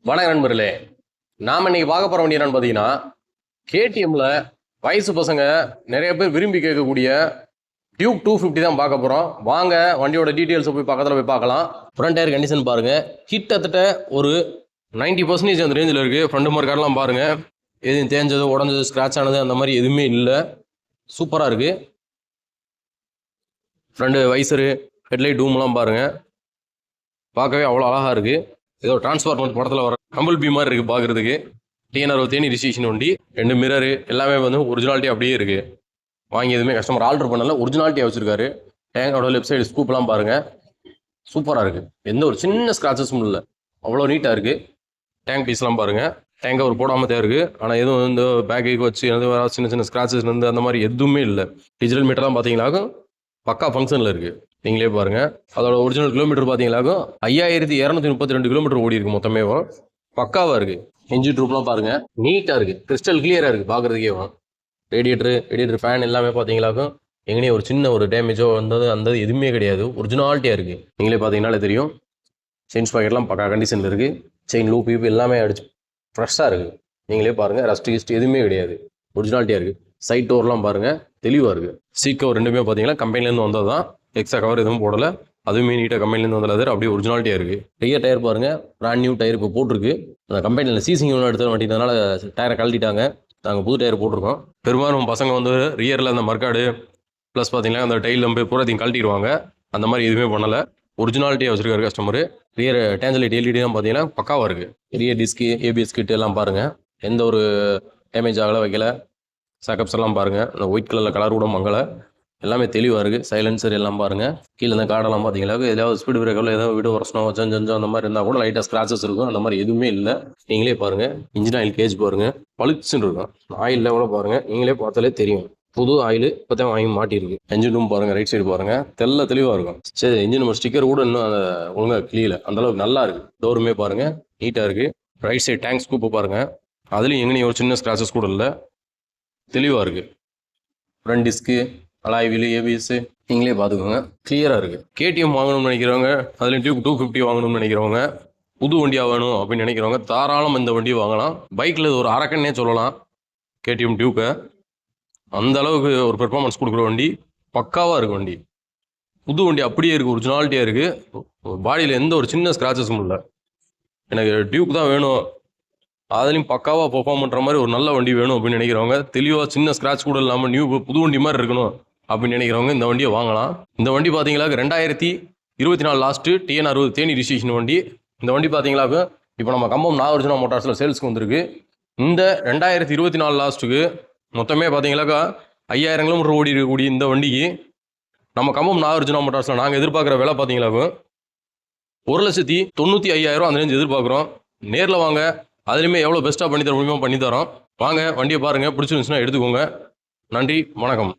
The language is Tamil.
வணக்க நண்பர்களே, நாம இன்னைக்கு பார்க்க போற வண்டி என்னன்னு பார்த்தீங்கன்னா, கேடிஎம்ல வயசு பசங்க நிறைய பேர் விரும்பி கேட்கக்கூடிய டியூக் 250 தான் பார்க்க போறோம். வாங்க வண்டியோட டீட்டெயில்ஸை போய் பக்கத்தில் போய் பார்க்கலாம். ஃப்ரண்ட் டயர் கண்டிஷன் பாருங்க, கிட்டத்தட்ட ஒரு 90% அந்த ரேஞ்சில் இருக்கு. ஃப்ரண்ட் மார்க்கெட்லாம் பாருங்க, எதுவும் தேஞ்சது உடஞ்சது ஸ்க்ராட்ச் ஆனது அந்த மாதிரி எதுவுமே இல்லை. சூப்பராக இருக்கு. ஃப்ரண்ட் வைசரு ஹெட்லைட் டூம்லாம் பாருங்க, பார்க்கவே அவ்வளோ அழகா இருக்கு. ஏதோ டிரான்ஸ்ஃபார்மர் படத்தில் வர கம்பல் பி மாதிரி இருக்குது பார்க்குறதுக்கு. டிஎன்ஆர் தேனி ரிஜிஸ்ட்ரேஷன் வண்டி, 2 மிரரு எல்லாமே வந்து ஒரிஜினாலிட்டி அப்படியே இருக்குது. வாங்கி எதுவுமே கஸ்டமர் ஆல்டர் பண்ணல, ஒரிஜினாலிட்டியாக வச்சுருக்காரு. டேங்கோட லெஃப்ட் சைடு ஸ்கூப்லாம் பாருங்கள், சூப்பராக இருக்குது. எந்த ஒரு சின்ன ஸ்க்ராச்சஸும் இல்லை, அவ்வளோ நீட்டாக இருக்குது. டேங்க் பீஸ்லாம் பாருங்கள், டேங்கை ஒரு போடாமல் தான் இருக்குது. ஆனால் எதுவும் இந்த பேக்கு வச்சு எதுவும் சின்ன சின்ன ஸ்க்ராச்சஸ் வந்து அந்த மாதிரி எதுவுமே இல்லை. டிஜிட்டல் மீட்டர்லாம் பார்த்தீங்கன்னாக்கும் பக்கா ஃபங்க்ஷனில் இருக்குது. நீங்களே பாருங்க, அதோட ஒரிஜினல் கிலோமீட்டர் பார்த்தீங்கன்னாக்கும் 5232 கிலோமீட்டர் ஓடி இருக்கு மொத்தமே. பக்காவாக இருக்குது. இன்ஜின் ரூப்லாம் பாருங்க, நீட்டாக இருக்குது, கிறிஸ்டல் கிளியராக இருக்குது பார்க்குறதுக்கே. ரேடியேட்டர் ஃபேன் எல்லாமே பார்த்தீங்கன்னாக்கும் எங்கேயே ஒரு சின்ன ஒரு டேமேஜோ வந்தது அந்த எதுவுமே கிடையாது, ஒரிஜினாலிட்டியாக இருக்குது. நீங்களே பார்த்தீங்கன்னாலே தெரியும். செயின் ஸ்பாக்கெட்லாம் பக்கா கண்டிஷனில் இருக்குது. செயின் லூப் எல்லாமே அடிச்சு ஃப்ரெஷ்ஷாக இருக்குது. நீங்களே பாருங்கள், ரஸ்ட் எதுவுமே கிடையாது, ஒரிஜினாலிட்டியாக இருக்குது. சைட் டோர்லாம் பாருங்கள், தெளிவாக இருக்குது. சீட் கவர் ரெண்டுமே பார்த்தீங்கன்னா கம்பெனிலேருந்து வந்தது தான், எக்ஸ்ட்ரா கவர் எதுவும் போடலை. அதுவுமே நீட்டாக கம்பெனிலேருந்து வந்தது, அப்படியே ஒரிஜினாலிட்டியாக இருக்குது. ரியர் டயர் பாருங்கள், பிராண்ட் நியூ டயர் இப்போ போட்டிருக்கு. அந்த கம்பெனியில் சீசிங் எடுத்து மாட்டேங்கிறதுனால டயரை கழட்டிட்டாங்க. நாங்கள் புது டயர் போட்டிருக்கோம். பெரும்பாலும் பசங்க வந்து ரியரில் அந்த மர்க்காடு ப்ளஸ் பார்த்தீங்கன்னா அந்த டைல் நம்பி பூராத்தையும் கழட்டிடுவாங்க. அந்த மாதிரி எதுவுமே பண்ணலை, ஒரிஜினாலிட்டியாக வச்சுருக்காரு கஸ்டமர். ரியர் டேஞ்சலைட் எல்இடிலாம் பார்த்தீங்கன்னா பக்காவாக இருக்குது. ரியர் டிஸ்க்கு ஏபிஎஸ் கிட் எல்லாம் பாருங்கள், எந்த ஒரு டேமேஜ் ஆகலை, வைக்கல. சாக்கப்ஸ் எல்லாம் பாருங்கள், அந்த ஒயிட் கலரில் கலர் கூட மங்கலை, எல்லாமே தெளிவாக இருக்குது. சைலன்சர் எல்லாம் பாருங்கள். கீழே இந்த கார்டெல்லாம் பார்த்தீங்கன்னா ஏதாவது ஸ்பீடு பிரேக்கரில் ஏதாவது வீடு வரணும் செஞ்சம் அந்த மாதிரி இருந்தால் கூட லைட்டாக ஸ்க்ராச்சஸ் இருக்கும். அந்த மாதிரி எதுவுமே இல்லை. நீங்களே பாருங்கள், இன்ஜின் ஆயில் கேஜ் பாருங்கள், பளிச்சுன்னு இருக்கும். ஆயில் கூட பாருங்கள், நீங்களே பார்த்தாலே தெரியும். புது ஆயில் இப்போ தான் வாங்கி மாட்டிருக்கு. என்ஜின் ரூம் பாருங்கள், ரைட் சைடு பாருங்கள், தெளிவாக இருக்கும். சரி, இன்ஜின் நம்பர் ஸ்டிக்கர் கூட இன்னும் அந்த ஒழுங்காக கிளியல, அந்தளவுக்கு நல்லா இருக்குது. டோருமே பாருங்கள், நீட்டாக இருக்குது. ரைட் சைடு டேங்க் ஸ்கூப்பை பாருங்கள், அதுலேயும் எங்கேயும் ஒரு சின்ன ஸ்க்ராச்சஸ் கூட இல்லை, தெளிவாக இருக்குது. Front disc, alloy wheel, ABS நீங்களே பார்த்துக்கோங்க, கிளியராக இருக்குது. கேடிஎம் வாங்கணும்னு நினைக்கிறவங்க, அதுலேயும் டியூக் 250 வாங்கணும்னு நினைக்கிறவங்க, புது வண்டியாக வேணும் அப்படின்னு நினைக்கிறவங்க தாராளம் இந்த வண்டியை வாங்கலாம். பைக்கில் ஒரு அரக்கன்னே சொல்லலாம் கேடிஎம் டியூக்கை. அந்த அளவுக்கு ஒரு பெர்ஃபார்மன்ஸ் கொடுக்குற வண்டி, பக்காவாக இருக்குது வண்டி. புது வண்டி அப்படியே இருக்குது, ஒரிஜினாலிட்டியாக இருக்குது. பாடியில் எந்த ஒரு சின்ன ஸ்க்ராச்சஸும் இல்லை. எனக்கு டியூக் தான் வேணும், அதுலேயும் பக்காவாக பெர்ஃபார்ம் பண்ணுற மாதிரி ஒரு நல்ல வண்டி வேணும் அப்படின்னு நினைக்கிறவங்க, தெளிவாக சின்ன ஸ்க்ராட்ச் கூட இல்லாமல் நியூ புது வண்டி மாதிரி இருக்கணும் அப்படின்னு நினைக்கிறவங்க இந்த வண்டியை வாங்கலாம். இந்த வண்டி பார்த்தீங்களா 2024 லாஸ்ட்டு டிஎன்ஆர் தேனி ரிஜிஸ்ட்ரேஷன் வண்டி. இந்த வண்டி பார்த்தீங்களாக்க இப்போ நம்ம கம்பம் நாகார்ஜுனா மோட்டார்ஸில் சேல்ஸ்க்கு வந்திருக்கு. இந்த 2024 லாஸ்ட்டுக்கு மொத்தமே பார்த்தீங்களாக்கா 5000 கிலோமீட்டர் ஓடி இருக்கக்கூடிய இந்த வண்டிக்கு நம்ம கம்பம் நாகார்ஜுனா மோட்டார்ஸில் நாங்கள் எதிர்பார்க்குற விலை பார்த்தீங்களாக்கும் 1,95,000 அந்த ரேஞ்ச் எதிர்பார்க்குறோம். நேரில் வாங்க, அதுலேயுமே எவ்வளோ பெஸ்ட்டாக பண்ணி தர முடியுமோ பண்ணி தரோம். வாங்க, வண்டியை பாருங்கள், பிடிச்சிருந்துச்சுன்னா எடுத்துக்கோங்க. நன்றி, வணக்கம்.